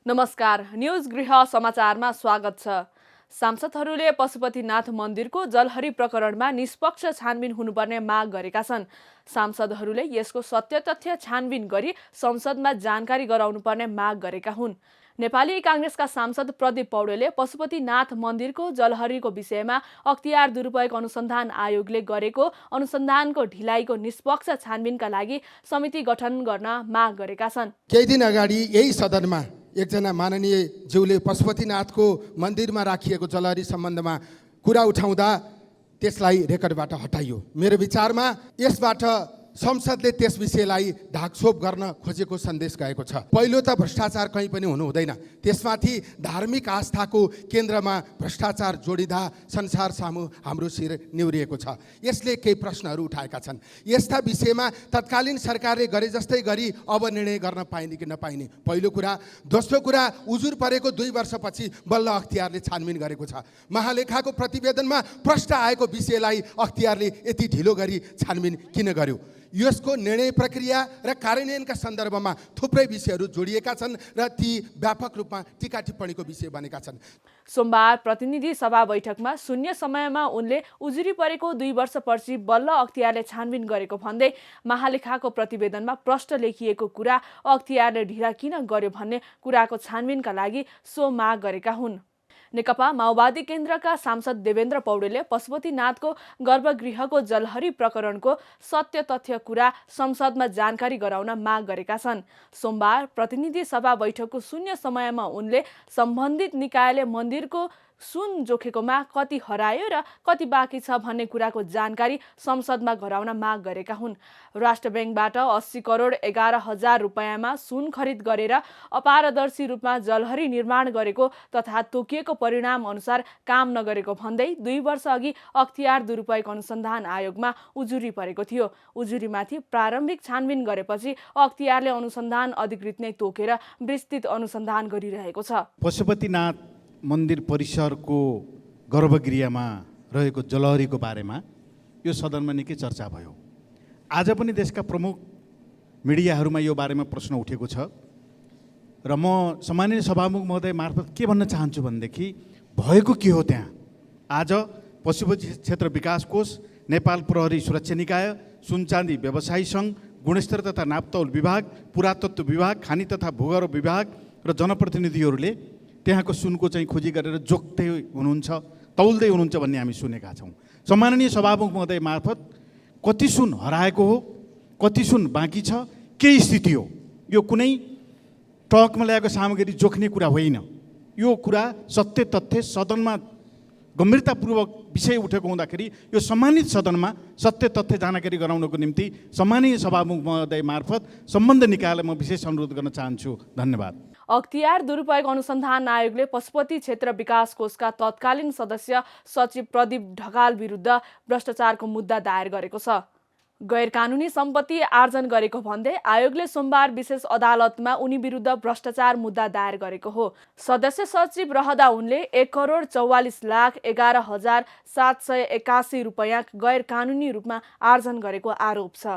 नमस्कार, न्यूज गृह समाचारमा स्वागत छ। सांसदहरूले पशुपतिनाथ मन्दिरको जलहरी प्रकरणमा निष्पक्ष छानबिन हुनुपर्ने माग गरेका छन्। सांसदहरूले यसको सत्य तथ्य छानबिन गरी संसदमा जानकारी गराउनुपर्ने माग गरेका हुन्। नेपाली कांग्रेसका सांसद प्रदीप पौडेलले पशुपतिनाथ मन्दिरको जलहरीको विषयमा अख्तियार दुरुपयोग अनुसन्धान आयोगले गरेको अनुसन्धानको ढिलाइको निष्पक्ष छानबिनका लागि समिति गठन गर्न माग गरेका छन्। केही दिन अगाडि यही सदनमा एकजना माननीय ज्यूले पशुपतिनाथको मन्दिरमा राखिएको जलहरी सम्बन्धमा कुरा उठाउँदा त्यसलाई रेकर्डबाट हटाइयो। मेरो विचारमा यसबाट संसदले त्यस विषयलाई ढाकछोप गर्न खोजेको सन्देश गएको छ। पहिलो त भ्रष्टाचार कहीँ पनि हुनु हुँदैन, त्यसमाथि धार्मिक आस्थाको केन्द्रमा भ्रष्टाचार जोडिँदा संसार सामु हाम्रो शिर निहुरिएको छ। यसले केही प्रश्नहरू उठाएका छन्। यस्ता विषयमा तत्कालीन सरकारले गरे जस्तै गरी अब निर्णय गर्न पाइने कि नपाइने पहिलो कुरा। दोस्रो कुरा, उजुर परेको 2 वर्षपछि बल्ल अख्तियारले छानबिन गरेको छ। महालेखाको प्रतिवेदनमा प्रश्न आएको विषयलाई अख्तियारले यति ढिलो गरी छानबिन किन गर्यो? यसको निर्णय प्रक्रिया र कार्यान्वयनका सन्दर्भमा थुप्रै विषयहरू जोडिएका छन् र ती व्यापक रूपमा टीका टिप्पणीको विषय बनेका छन्। सोमबार प्रतिनिधि सभा बैठकमा शून्य समयमा उनले उजुरी परेको 2 वर्षपछि बल्ल अख्तियारले छानबिन गरेको भन्दै महालेखाको प्रतिवेदनमा प्रश्न लेखिएको कुरा अख्तियारले ढिला किन गर्यो भन्ने कुराको छानबिनका लागि सो माग गरेका हुन्। नेकपा माओवादी केन्द्रका सांसद देवेन्द्र पौडेलले पशुपतिनाथको गर्भगृहको जलहरी प्रकरणको सत्य तथ्य कुरा संसदमा जानकारी गराउन माग गरेका छन्। सोमबार प्रतिनिधि सभा बैठकको शून्य समयमा उनले सम्बन्धित निकायले मन्दिरको सुन जोखेकोमा कति हरायो र कति बाँकी छ भन्ने कुराको जानकारी संसदमा गराउन माग गरेका हुन्। राष्ट्र ब्याङ्कबाट 80 करोड 11,000 रुपियाँमा सुन खरिद गरेर अपारदर्शी रूपमा जलहरी निर्माण गरेको तथा तोकिएको परिणाम अनुसार काम नगरेको भन्दै 2 वर्ष अघि अख्तियार दुरुपयोग अनुसन्धान आयोगमा उजुरी परेको थियो। उजुरीमाथि प्रारम्भिक छानबिन गरेपछि अख्तियारले अनुसन्धान अधिकृत नै तोकेर विस्तृत अनुसन्धान गरिरहेको छ। पशुपतिनाथ मन्दिर परिसरको गर्भगृहमा रहेको जलहरीको बारेमा यो सदनमा निकै चर्चा भयो। आज पनि देशका प्रमुख मिडियाहरूमा यो बारेमा प्रश्न उठेको छ र म सम्माननीय सभामुख महोदय मार्फत के भन्न चाहन्छु भनेदेखि भएको के हो त्यहाँ। आज पशुपति क्षेत्र विकास कोष, नेपाल प्रहरी सुरक्षा निकाय, सुनचाँदी व्यवसायी सङ्घ, गुणस्तर तथा नापतौल विभाग, पुरातत्व विभाग, खानी तथा भूगर्भ विभाग र जनप्रतिनिधिहरूले त्यहाँको सुनको चाहिँ खोजी गरेर जोख्दै हुनुहुन्छ, तौल्दै हुनुहुन्छ भन्ने हामी सुनेका छौँ। सम्माननीय सभामुख महोदय मार्फत कति सुन हराएको हो, कति सुन बाँकी छ, के स्थिति हो, यो कुनै ट्रकमा ल्याएको सामग्री जोख्ने कुरा होइन। यो कुरा सत्य तथ्य सदनमा गम्भीरतापूर्वक विषय उठेको हुँदाखेरि यो सम्मानित सदनमा सत्य तथ्य जानकारी गराउनको निम्ति सम्माननीय सभामुख महोदय मार्फत सम्बन्ध निकायलाई म विशेष अनुरोध गर्न चाहन्छु। धन्यवाद। अख्तियार दुरुपयोग अनुसन्धान आयोगले पशुपति क्षेत्र विकास कोषका तत्कालीन सदस्य सचिव प्रदीप ढकाल विरुद्ध भ्रष्टाचारको मुद्दा दायर गरेको छ। गैर कानुनी सम्पत्ति आर्जन गरेको भन्दै आयोगले सोमबार विशेष अदालतमा उनी विरुद्ध भ्रष्टाचार मुद्दा दायर गरेको हो। सदस्य सचिव रहँदा उनले 1,44,11,781 रुपियाँ गैर कानुनी रूपमा आर्जन गरेको आरोप छ।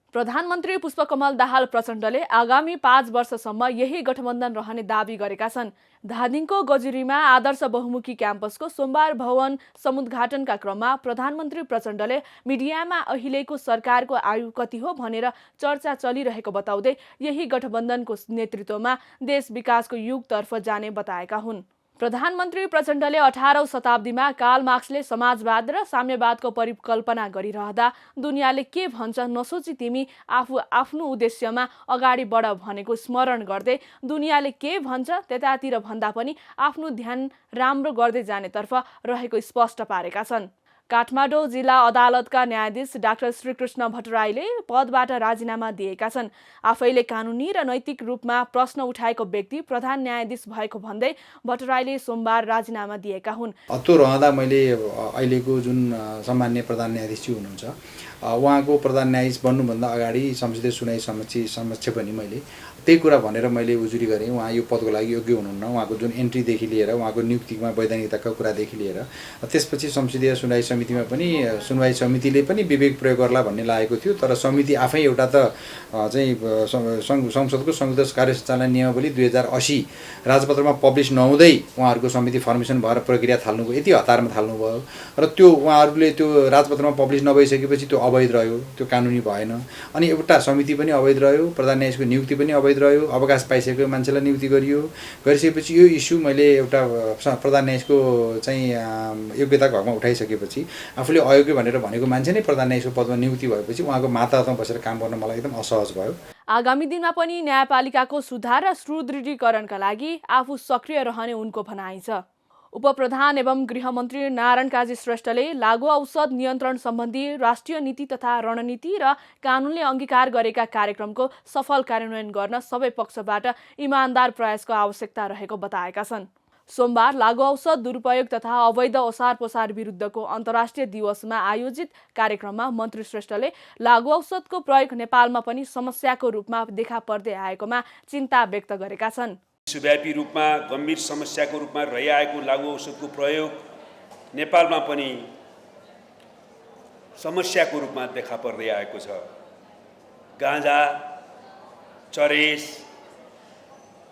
प्रधानमन्त्री पुष्पकमल दाहाल प्रचण्डले आगामी 5 वर्षसम्म यही गठबन्धन रहने दावी गरेका छन्। धादिङको गजुरीमा आदर्श बहुमुखी क्याम्पसको सोमबार भवन समुद्घाटनका क्रममा प्रधानमन्त्री प्रचण्डले मिडियामा अहिलेको सरकारको आयु कति हो भनेर चर्चा चलिरहेको बताउँदै यही गठबन्धनको नेतृत्वमा देश विकासको युगतर्फ जाने बताएका हुन्। प्रधानमन्त्री प्रचण्डले 18औं शताब्दीमा कार्ल मार्क्सले समाजवाद र साम्यवादको परिकल्पना गरिरहँदा दुनियाँले के भन्छ नसोची तिमी आफू आफ्नो उद्देश्यमा अगाडि बढ भनेको स्मरण गर्दै दुनियाँले के भन्छ त्यतातिर भन्दा पनि आफ्नो ध्यान राम्रो गर्दै जानेतर्फ रहेको स्पष्ट पारेका छन्। काठमाडौँ जिल्ला अदालतका न्यायाधीश डाक्टर श्रीकृष्ण भट्टराईले पदबाट राजीनामा दिएका छन्। आफैले कानुनी र नैतिक रूपमा प्रश्न उठाएको व्यक्ति प्रधान न्यायाधीश भएको भन्दै भट्टराईले सोमबार राजीनामा दिएका हुन्। त्यो रहँदा मैले अहिलेको जुन सम्माननीय प्रधान न्यायाधीशजी हुनुहुन्छ उहाँको प्रधान न्यायाधीश बन्नुभन्दा अगाडि संसदीय सुनाइ समक्ष पनि मैले त्यही कुरा भनेर मैले उजुरी गरेँ उहाँ यो पदको लागि योग्य हुनुहुन्न, उहाँको जुन एन्ट्रीदेखि लिएर उहाँको नियुक्तिमा वैधानिकताका कुरादेखि लिएर। त्यसपछि संसदीय सुनवाई समितिमा पनि सुनवाई समितिले पनि विवेक प्रयोग गर्ला भन्ने लागेको थियो, तर समिति आफै एउटा त चाहिँ संसदको संयुक्त कार्य सञ्चालन नियमावली 2080 राजपत्रमा पब्लिस नहुँदै उहाँहरूको समिति फर्मेसन भएर प्रक्रिया थाल्नुभयो, यति हतारमा थाल्नुभयो र त्यो उहाँहरूले त्यो राजपत्रमा पब्लिस नभइसकेपछि त्यो अवैध रह्यो, त्यो कानुनी भएन। अनि एउटा समिति पनि अवैध रह्यो, प्रधान न्यायाधीशको नियुक्ति पनि अवैध रह्यो, अवकाश पाइसकेको मान्छेलाई नियुक्ति गरियो। गरिसकेपछि यो इस्यु मैले एउटा प्रधान न्यायाधीशको चाहिँ योग्यताको हकमा उठाइसकेपछि आफूले अयोग्य भनेर भनेको मान्छे नै प्रधान न्यायाधीशको पदमा नियुक्ति भएपछि उहाँको माताहतमा बसेर काम गर्न मलाई एकदम असहज भयो। आगामी दिनमा पनि न्यायपालिकाको सुधार र सुदृढीकरणका लागि आफू सक्रिय रहने उनको भनाइ छ। उपप्रधान एवं गृहमन्त्री नारायण काजी श्रेष्ठले लागु औषध नियन्त्रण सम्बन्धी राष्ट्रिय नीति तथा रणनीति र कानुनले अंगीकार गरेका कार्यक्रमको सफल कार्यान्वयन गर्न सबै पक्षबाट इमानदार प्रयासको आवश्यकता रहेको बताएका छन्। सोमबार लागु औषध दुरुपयोग तथा अवैध ओसार पोसार विरुद्धको अन्तर्राष्ट्रिय दिवसमा आयोजित कार्यक्रममा मन्त्री श्रेष्ठले लागु औषधको प्रयोग नेपालमा पनि समस्याको रूपमा देखा पर्दै आएकोमा चिन्ता व्यक्त गरेका छन्। विश्वव्यापी रूपमा गम्भीर समस्याको रूपमा रहिआएको लागु औषधको प्रयोग नेपालमा पनि समस्याको रूपमा देखा पर्दै आएको छ। गाँजा, चरेस,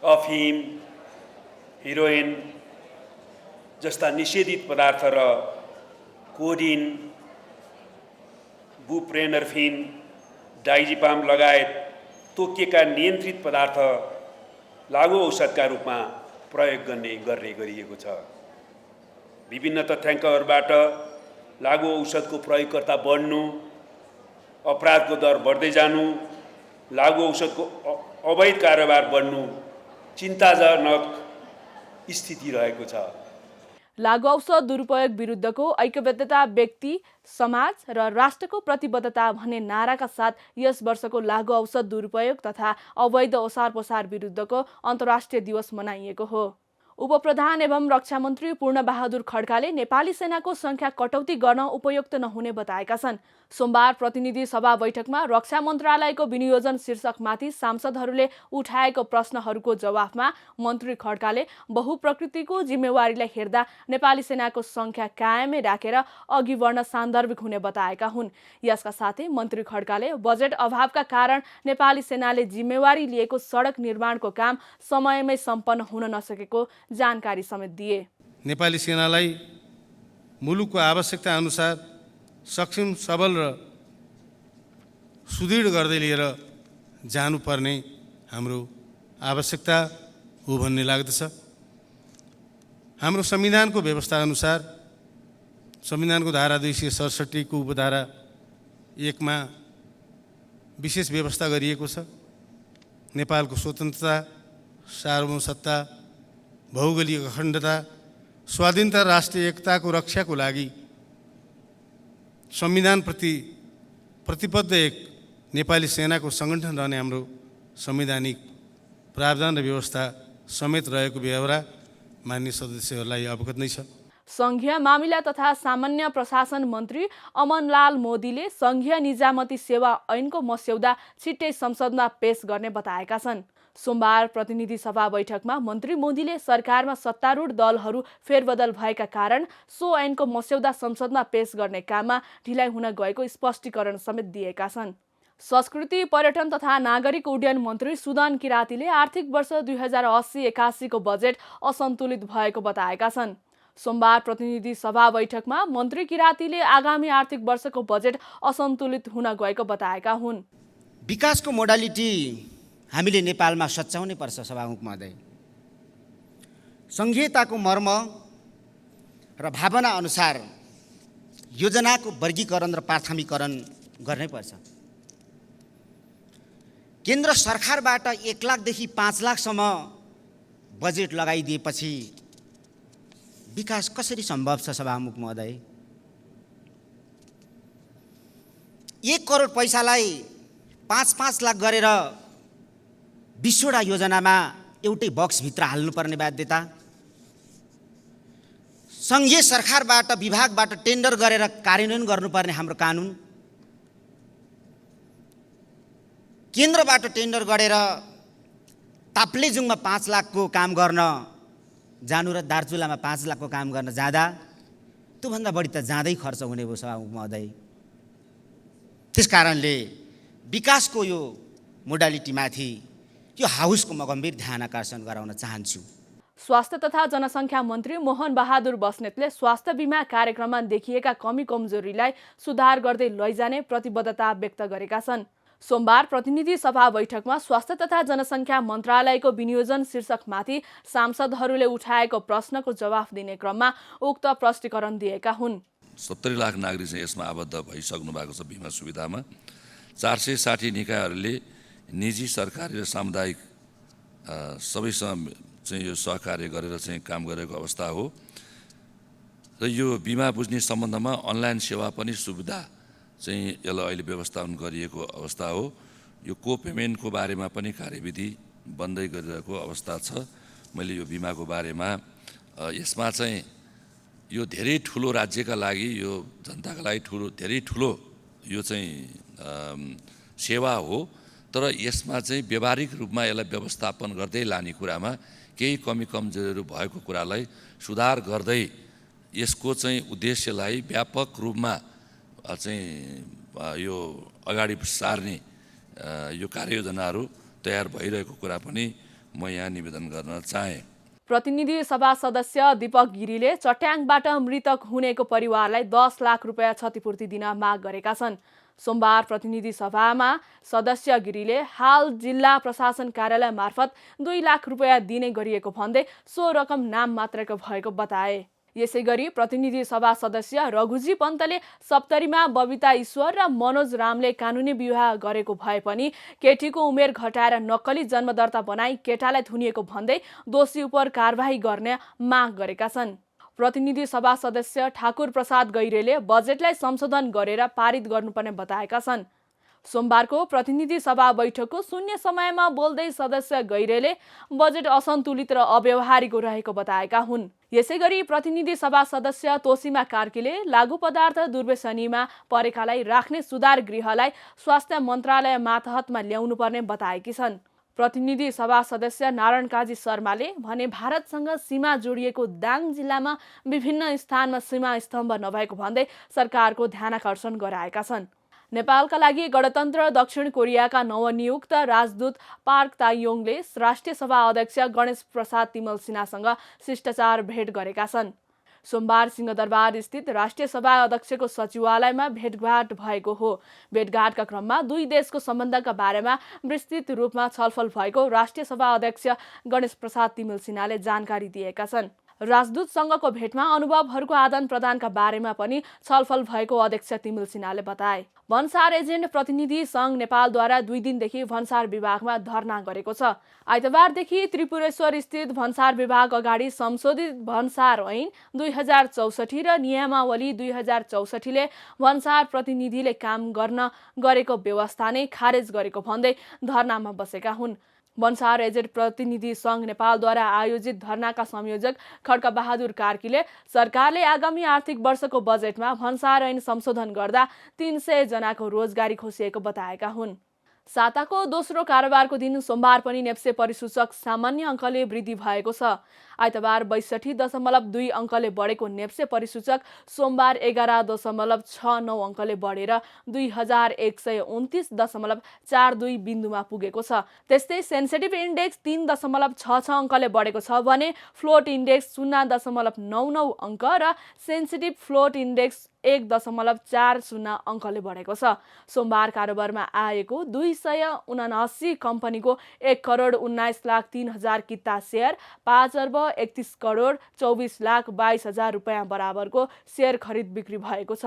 अफिम, हिरोइन जस्ता निषेधित पदार्थ र कोडिन, बुप्रेनर्फिन, डाइजिपाम लगायत तोकिएका नियन्त्रित पदार्थ लागु औषधका रूपमा प्रयोग गर्ने गरिएको छ। विभिन्न तथ्याङ्कहरूबाट लागु औषधको प्रयोगकर्ता बढ्नु, अपराधको दर बढ्दै जानु, लागु औषधको अवैध कारोबार बढ्नु चिन्ताजनक स्थिति रहेको छ। लागु औषध दुरुपयोग विरुद्धको ऐक्यबद्धता व्यक्ति, समाज र राष्ट्रको प्रतिबद्धता भन्ने नाराका साथ यस वर्षको लागु औषध दुरुपयोग तथा अवैध ओसार पोसार विरुद्धको अन्तर्राष्ट्रिय दिवस मनाइएको हो। उपप्रधान एवं रक्षा मन्त्री पूर्णबहादुर खड्काले नेपाली सेनाको संख्या कटौती गर्न उपयुक्त नहुने बताएका छन्। सोमबार प्रतिनिधि सभा बैठकमा रक्षा मन्त्रालयको विनियोजन शीर्षकमाथि सांसदहरूले उठाएको प्रश्नहरूको जवाफमा मन्त्री खड्काले बहुप्रकृतिको जिम्मेवारीलाई हेर्दा नेपाली सेनाको संख्या कायमै राखेर अघि बढ्न सान्दर्भिक हुने बताएका हुन्। यसका साथै मन्त्री खड्काले बजेट अभावका कारण नेपाली सेनाले जिम्मेवारी लिएको सडक निर्माणको काम समयमै सम्पन्न हुन नसकेको जानकारी समेत दिए। नेपाली सेनालाई मुलुकको आवश्यकता अनुसार सक्षम, सबल र सुदृढ गर्दै लिएर जानुपर्ने हाम्रो आवश्यकता हो भन्ने लाग्दछ। हाम्रो संविधानको व्यवस्था अनुसार संविधानको धारा 267 को उपधारा 1 मा विशेष व्यवस्था गरिएको छ। नेपालको स्वतन्त्रता, सार्वभौमसत्ता, भौगोलिक अखण्डता, स्वाधीनता, राष्ट्रिय एकताको रक्षाको लागि संविधानप्रति प्रतिबद्ध एक नेपाली सेनाको सङ्गठन रहने हाम्रो संवैधानिक प्रावधान र व्यवस्था समेत रहेको बेहोरा मान्य सदस्यहरूलाई अवगत नै छ। संघीय मामिला तथा सामान्य प्रशासन मन्त्री अमनलाल मोदीले संघीय निजामती सेवा ऐनको मस्यौदा छिट्टै संसदमा पेश गर्ने बताएका छन्। सोमबार प्रतिनिधि सभा बैठकमा मन्त्री मोदीले सरकारमा सत्तारूढ दलहरू फेरबदल भएका कारण सो ऐनको मस्यौदा संसदमा पेश गर्ने काममा ढिलाइ हुन गएको स्पष्टीकरण समेत दिएका छन्। संस्कृति, पर्यटन तथा नागरिक उड्डयन मन्त्री सुदन किरातीले आर्थिक वर्ष 2080-81 को बजेट असन्तुलित भएको बताएका छन्। सोमबार प्रतिनिधि सभा बैठकमा मन्त्री किरातीले आगामी आर्थिक वर्षको बजेट असन्तुलित हुन गएको बताएका हुन्। विकासको मोडालिटी हामीले नेपालमा सच्याउनै पर्छ। सभामुख महोदय, संघीयताको मर्म र भावना अनुसार योजनाको वर्गीकरण र प्राथमिकरण गर्नै पर्छ। केन्द्र सरकारबाट 1 लाखदेखि 5 लाखसम्म बजेट लगाइदिएपछि विकास कसरी सम्भव छ? सभामुख महोदय, 1 करोड पैसालाई 5-5 लाख गरेर 20वटा योजनामा एउटै बक्सभित्र हाल्नुपर्ने बाध्यता, सङ्घीय सरकारबाट विभागबाट टेन्डर गरेर कार्यान्वयन गर्नुपर्ने हाम्रो कानुन, केन्द्रबाट टेन्डर गरेर ताप्लेजुङमा 5 लाखको काम गर्न जानु र दार्चुलामा 5 लाखको काम गर्न जाँदा त्योभन्दा बढी त जाँदै खर्च हुने भयो सभामुख महोदय। त्यस कारणले विकासको यो मोडालिटीमाथि यो हाउसको म गम्भीर ध्यान आकर्षण गराउन चाहन्छु। स्वास्थ्य तथा जनसङ्ख्या मन्त्री मोहन बहादुर बस्नेतले स्वास्थ्य बिमा कार्यक्रममा देखिएका कमी कमजोरीलाई सुधार गर्दै लैजाने प्रतिबद्धता व्यक्त गरेका छन्। सोमबार प्रतिनिधि सभा बैठकमा स्वास्थ्य तथा जनसङ्ख्या मन्त्रालयको विनियोजन शीर्षकमाथि सांसदहरूले उठाएको प्रश्नको जवाफ दिने क्रममा उक्त प्रष्टीकरण दिएका हुन्। 70 लाख नागरिक चाहिँ यसमा आबद्ध भइसक्नु भएको छ बिमा सुविधामा। 460 निकायहरूले निजी सरकारी र सामुदायिक सबैसँग चाहिँ यो सहकार्य गरेर चाहिँ काम गरेको अवस्था हो र यो बिमा बुझ्ने सम्बन्धमा अनलाइन सेवा पनि सुविधा चाहिँ यसलाई अहिले व्यवस्थापन गरिएको अवस्था हो। यो को पेमेन्टको बारेमा पनि कार्यविधि बन्दै गरिरहेको अवस्था छ। मैले यो बिमाको बारेमा यसमा चाहिँ यो धेरै ठुलो राज्यका लागि यो जनताका लागि धेरै ठुलो यो चाहिँ सेवा हो, तर यसमा चाहिँ व्यावहारिक रूपमा यसलाई व्यवस्थापन गर्दै लाने कुरामा केही कमी कमजोरीहरू भएको कुरालाई सुधार गर्दै यसको चाहिँ उद्देश्यलाई व्यापक रूपमा चाहिँ यो अगाडि सार्ने यो कार्ययोजनाहरू तयार भइरहेको कुरा पनि म यहाँ निवेदन गर्न चाहेँ। प्रतिनिधि सभा सदस्य दीपक गिरीले चट्याङबाट मृतक हुनेको परिवारलाई 10 लाख रुपियाँ क्षतिपूर्ति दिन माग गरेका छन्। सोमबार प्रतिनिधि सभामा सदस्य गिरीले हाल जिल्ला प्रशासन कार्यालय मार्फत 2 लाख रुपियाँ दिने गरिएको भन्दै सो रकम नाम मात्रको भएको बताए। यसैगरी प्रतिनिधि सभा सदस्य रघुजी पन्तले सप्तरीमा बबिता ईश्वर र मनोज रामले कानुनी विवाह गरेको भए पनि केटीको उमेर घटाएर नक्कली जन्मदर्ता बनाई केटालाई थुनिएको भन्दै दोषी उप कारबाही गर्ने माग गरेका छन्। प्रतिनिधि सभा सदस्य ठाकुर प्रसाद गैरेले बजेटलाई संशोधन गरेर पारित गर्नुपर्ने बताएका छन्। सोमबारको प्रतिनिधि सभा बैठकको शून्य समयमा बोल्दै सदस्य गैरेले बजेट असन्तुलित र अव्यावहारिक रहेको बताएका हुन्। यसैगरी प्रतिनिधि सभा सदस्य तोसीमा कार्कीले लागू पदार्थ दुर्व्यसनीमा परेकालाई राख्ने सुधार गृहलाई स्वास्थ्य मन्त्रालय मातहतमा ल्याउनुपर्ने बताएकी छन्। प्रतिनिधि सभा सदस्य नारायण काजी शर्माले भने भारतसँग सीमा जोडिएको दाङ जिल्लामा विभिन्न स्थानमा सीमा स्तम्भ नभएको भन्दै सरकारको ध्यानाकर्षण गराएका छन्। नेपालका लागि गणतन्त्र दक्षिण कोरियाका नवनियुक्त राजदूत पार्क तायोङले राष्ट्रिय सभा अध्यक्ष गणेश प्रसाद तिमल सिन्हासँग शिष्टाचार भेट गरेका छन्। सोमबार सिंहदरबार स्थित राष्ट्रिय सभा अध्यक्षको सचिवालयमा भेटघाट भएको हो। भेटघाटका क्रममा दुई देशको सम्बन्धका बारेमा विस्तृत रूपमा छलफल भएको राष्ट्रिय सभा अध्यक्ष गणेश प्रसाद तिमल सिन्हाले जानकारी दिएका छन्। राजदूतसँगको भेटमा अनुभवहरूको आदान प्रदानका बारेमा पनि छलफल भएको अध्यक्ष तिमल सिन्हाले बताए। भन्सार एजेन्ट प्रतिनिधि सङ्घ नेपालद्वारा 2 दिनदेखि भन्सार विभागमा धरना गरेको छ। आइतबारदेखि त्रिपुरेश्वर स्थित भन्सार विभाग अगाडि संशोधित भन्सार ऐन 2064 र नियमावली 2064ले भन्सार प्रतिनिधिले काम गर्न गरेको व्यवस्था नै खारेज गरेको भन्दै धरनामा बसेका हुन्। भन्सार एजेन्ट प्रतिनिधि सङ्घ नेपालद्वारा आयोजित धरनाका संयोजक खड्का बहादुर कार्कीले सरकारले आगामी आर्थिक वर्षको बजेटमा भन्सार ऐन संशोधन गर्दा 300 जनाको रोजगारी खोसिएको बताएका हुन्। साताको दोस्रो कारोबारको दिन सोमबार पनि नेप्से परिसूचक सामान्य अङ्कले वृद्धि भएको छ। आइतबार 62.2 अङ्कले बढेको नेप्से परिसूचक सोमबार 11.69 अङ्कले बढेर 2129.42 बिन्दुमा पुगेको छ। त्यस्तै सेन्सिटिभ इन्डेक्स 3.66 अङ्कले बढेको छ भने फ्लोट इन्डेक्स 0.99 अङ्क र सेन्सिटिभ फ्लोट इन्डेक्स 1.40 अङ्कले बढेको छ। सोमबार कारोबारमा आएको 279 कम्पनीको 1,19,03,000 किता सेयर 5,31,24,22,000 रुपियाँ बराबरको सेयर खरिद बिक्री भएको छ।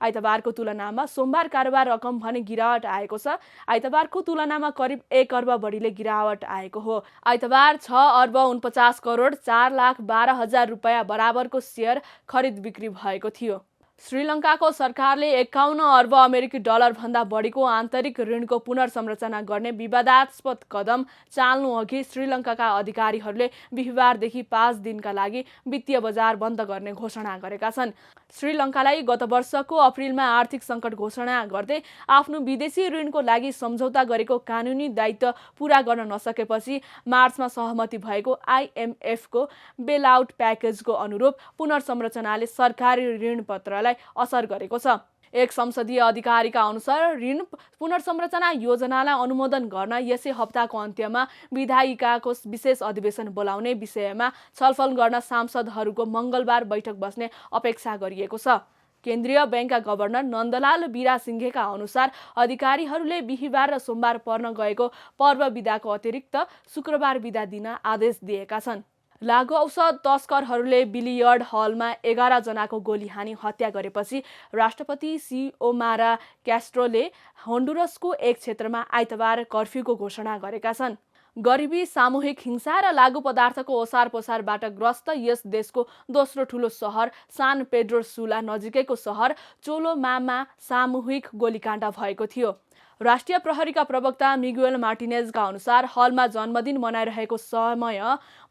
आइतबारको तुलनामा सोमबार कारोबार रकम भने गिरावट आएको छ। आइतबारको तुलनामा करिब 1 अर्ब बढीले गिरावट आएको हो। आइतबार 6,49,04,12,000 रुपियाँ बराबरको सेयर खरिद बिक्री भएको थियो। श्रीलङ्काको सरकारले 51 अर्ब अमेरिकी डलर भन्दा बढीको आन्तरिक ऋणको पुनर्संरचना गर्ने विवादास्पद कदम चाल्नु अघि श्रीलङ्काका अधिकारीहरूले बिहिबारदेखि 5 दिनका लागि वित्तीय बजार बन्द गर्ने घोषणा गरेका छन्। श्रीलङ्कालाई गत वर्षको अप्रिलमा आर्थिक सङ्कट घोषणा गर्दै आफ्नो विदेशी ऋणको लागि सम्झौता गरेको कानुनी दायित्व पूरा गर्न नसकेपछि मार्चमा सहमति भएको आइएमएफको बेलआउट प्याकेजको अनुरूप पुनर्संरचनाले सरकारी ऋणपत्रलाई असर गरेको छ। एक संसदीय अधिकारीका अनुसार ऋण पुनर्संरचना योजनालाई अनुमोदन गर्न यसै हप्ताको अन्त्यमा विधायिकाको विशेष अधिवेशन बोलाउने विषयमा छलफल गर्न सांसदहरूको मङ्गलबार बैठक बस्ने अपेक्षा गरिएको छ। केन्द्रीय बैंकका गभर्नर नन्दलाल बिरासिंघेका अनुसार अधिकारीहरूले बिहिबार र सोमबार पर्न गएको पर्व बिदाको अतिरिक्त शुक्रबार बिदा दिन आदेश दिएका छन्। लागु औषध तस्करहरूले बिलियर्ड हलमा 11 जनाको गोली हानी हत्या गरेपछि राष्ट्रपति सिओमारा क्यास्ट्रोले होन्डुरसको एक क्षेत्रमा आइतबार कर्फ्यूको घोषणा गरेका छन्। गरिबी, सामूहिक हिंसा र लागु पदार्थको ओसार पोसारबाट ग्रस्त यस देशको दोस्रो ठूलो सहर सान पेड्रो सुला नजिकैको सहर चोलोमामा सामूहिक गोलीकाण्ड भएको थियो। राष्ट्रिय प्रहरीका प्रवक्ता मिगुएल मार्टिनेजका अनुसार हलमा जन्मदिन मनाइरहेको समय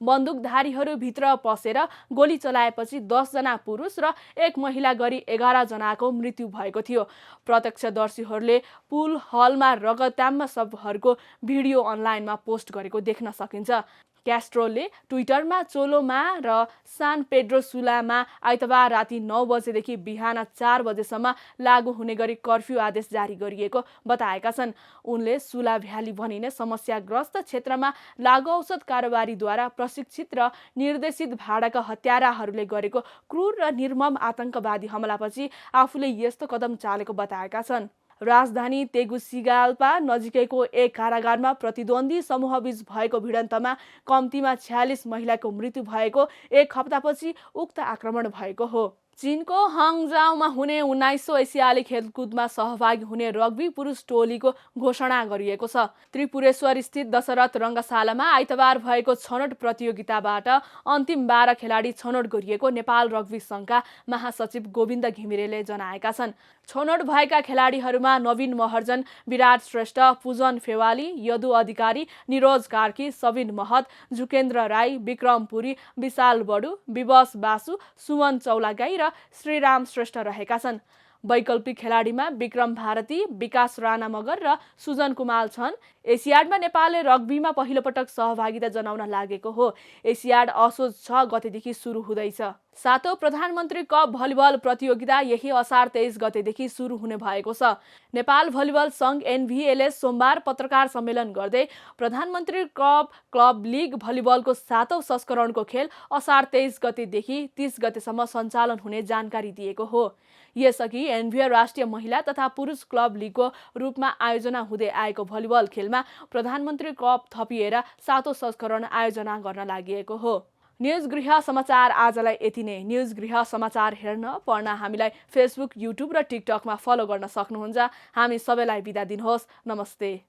बन्दुकधारीहरू भित्र पसेर गोली चलाएपछि 10 जना पुरुष र एक महिला गरी 11 जनाको मृत्यु भएको थियो। प्रत्यक्षदर्शीहरूले पुल हलमा रगताम्य शवहरूको भिडियो अनलाइनमा पोस्ट गरेको देख्न सकिन्छ। क्यास्ट्रोले ट्विटरमा चोलोमा र सान पेड्रो सुलामा आइतबार राति 9 बजेदेखि बिहान 4 बजेसम्म लागू हुने गरी कर्फ्यू आदेश जारी गरिएको बताएका छन्। उनले सुला भ्याली भनिने समस्याग्रस्त क्षेत्रमा लागु औषध कारोबारीद्वारा प्रशिक्षित र निर्देशित भाडाका हत्याराहरूले गरेको क्रूर र निर्मम आतंकवादी हमलापछि आफूले यस्तो कदम चालेको बताएका छन्। राजधानी तेगुसिगाल्पा नजिकैको एक कारागारमा प्रतिद्वन्दी समूहबीच भएको भिडन्तमा कम्तीमा 46 महिलाको मृत्यु भएको एक हप्तापछि उक्त आक्रमण भएको हो। चीनको हङजाउमा हुने 19औं एसियाली खेलकुदमा सहभागी हुने रग्बी पुरुष टोलीको घोषणा गरिएको छ। त्रिपुरेश्वर स्थित दशरथ रङ्गशालामा आइतबार भएको छनौट प्रतियोगिताबाट अन्तिम 12 खेलाडी छनौट गरिएको नेपाल रग्बी सङ्घका महासचिव गोविन्द घिमिरेले जनाएका छन्। छनौट भएका खेलाडीहरूमा नवीन महर्जन, विराट श्रेष्ठ, पूजन फेवाली, यदु अधिकारी, निरोज कार्की, सबिन महत, जुकेन्द्र राई, विक्रम पुरी, विशाल बडु, विवश बासु, सुमन चौलागाई र श्रीराम श्रेष्ठ रहेका छन्। वैकल्पिक खेलाडीमा विक्रम भारती, विकास राणा मगर र सुजन कुमाल छन्। एसियाडमा नेपालले रग्बीमा पहिलो पटक सहभागिता जनाउन लागेको हो। एसियाड असोज 6 गतेदेखि सुरु हुँदैछ। 7औं प्रधानमन्त्री कप भलिबल प्रतियोगिता यही असार 23 गतेदेखि सुरु हुने भएको छ। नेपाल भलिबल सङ्घ एनभिएले सोमबार पत्रकार सम्मेलन गर्दै प्रधानमन्त्री कप क्लब लिग भलिबलको 7औं संस्करणको खेल असार 23 गतेदेखि 30 गतेसम्म सञ्चालन हुने जानकारी दिएको हो। यसअघि एनभिए राष्ट्रिय महिला तथा पुरुष क्लब लिगको रूपमा आयोजना हुँदै आएको भलिबल खेलमा प्रधानमन्त्री कप थपिएर 7औं संस्करण आयोजना गर्न लागि हो। न्युज गृह समाचार आजलाई यति नै। न्युज गृह समाचार हेर्न पढ्न हामीलाई फेसबुक, युट्युब र टिकटकमा फलो गर्न सक्नुहुन्छ। हामी सबैलाई बिदा दिनुहोस्। नमस्ते।